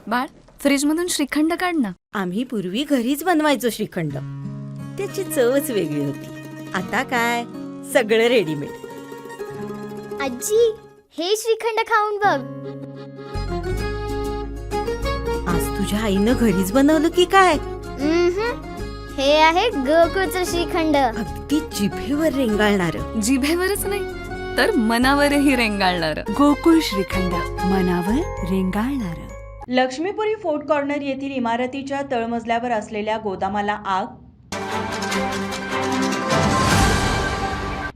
बाळ, फ्रीजमधून श्रीखंड काढ ना. आम्ही पूर्वी घरीच बनवायचो श्रीखंड. त्याची चवच वेगळी होती. आता काय सगळं रेडीमेड. आजी, हे श्रीखंड खाऊन बघ. आज तुझ्या आईनं घरीच बनवलं की काय? हे आहे गोकुळचं श्रीखंड. अगदी जिभेवर रेंगाळणार. जिभेवरच नाही तर मनावरही रेंगाळणार. गोकुळ श्रीखंड, मनावर रेंगाळणार. लक्ष्मीपुरी फोर्ट कॉर्नर येथील इमारतीच्या तळमजल्यावर असलेल्या गोदामाला आग.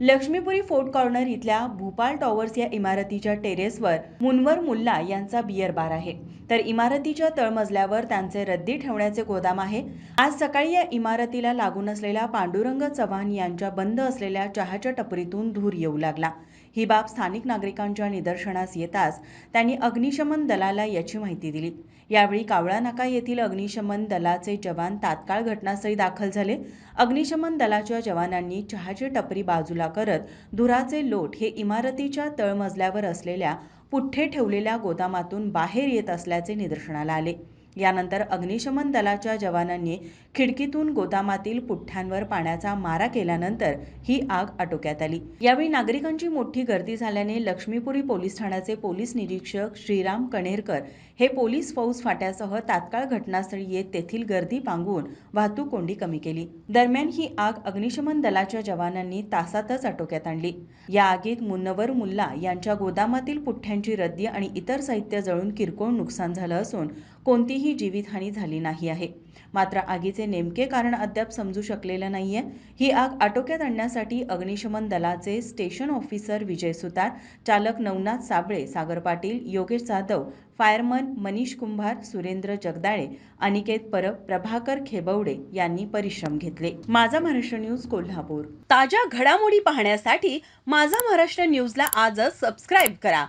लक्ष्मीपुरी फोर्ट कॉर्नर इथल्या भूपाल टॉवर्स या इमारतीच्या टेरेसवर मुनवर मुल्ला यांचा बियर बार आहे, तर इमारतीच्या तळमजल्यावर त्यांचे रद्दी ठेवण्याचे गोदाम आहे. आज सकाळी या इमारतीला लागून असलेल्या पांडुरंग चव्हाण यांच्या बंद असलेल्या चहाच्या टपरीतून धूर येऊ लागला. ही बाब स्थानिक नागरिकांच्या निदर्शनास येताच त्यांनी अग्निशमन दलाला याची माहिती दिली. यावेळी कावळा नाका येथील अग्निशमन दलाचे जवान तात्काळ घटनास्थळी दाखल झाले. अग्निशमन दलाच्या जवानांनी चहाची टपरी बाजूला करत धुराचे लोट हे इमारतीच्या तळमजल्यावर असलेल्या पुठ्ठे ठेवलेल्या गोदामातून बाहेर येत असल्याचे निदर्शनाला आले. यानंतर अग्निशमन दलाच्या जवानांनी खिडकीतून गोदामातील पुठ्ठ्यांवर पाण्याचा मारा केल्यानंतर ही आग आटोक्यात आली. यावेळी नागरिकांची मोठी गर्दी झाल्याने लक्ष्मीपुरी पोलीस ठाण्याचे पोलीस निरीक्षक श्रीराम कणेरकर हे पोलीस फौज फाट्यासह तात्काळ घटनास्थळी येत तेथील गर्दी पांगवून वाहतूक कोंडी कमी केली. दरम्यान ही आग अग्निशमन दलाच्या जवानांनी तासातच आटोक्यात आणली. या आगीत मुन्नवर मुल्ला यांच्या गोदामातील पुठ्ठ्यांची रद्दी आणि इतर साहित्य जळून किरकोळ नुकसान झालं असून कोणतीही जीवितहानी झाली नाही आहे. मात्र आगीचे नेमके कारण अद्याप समजू शकलेलं नाहीये. ही आग आटोक्यात आणण्यासाठी अग्निशमन दलाचे स्टेशन ऑफिसर विजय सुतार, चालक नवनाथ साबळे, सागर पाटील, योगेश जाधव, फायरमन मनीष कुंभार, सुरेंद्र जगदाळे, अनिकेत परब, प्रभाकर खेबवडे यांनी परिश्रम घेतले. माझा महाराष्ट्र न्यूज कोल्हापूर. ताज्या घडामोडी पाहण्यासाठी माझा महाराष्ट्र न्यूजला आजच सबस्क्राईब करा.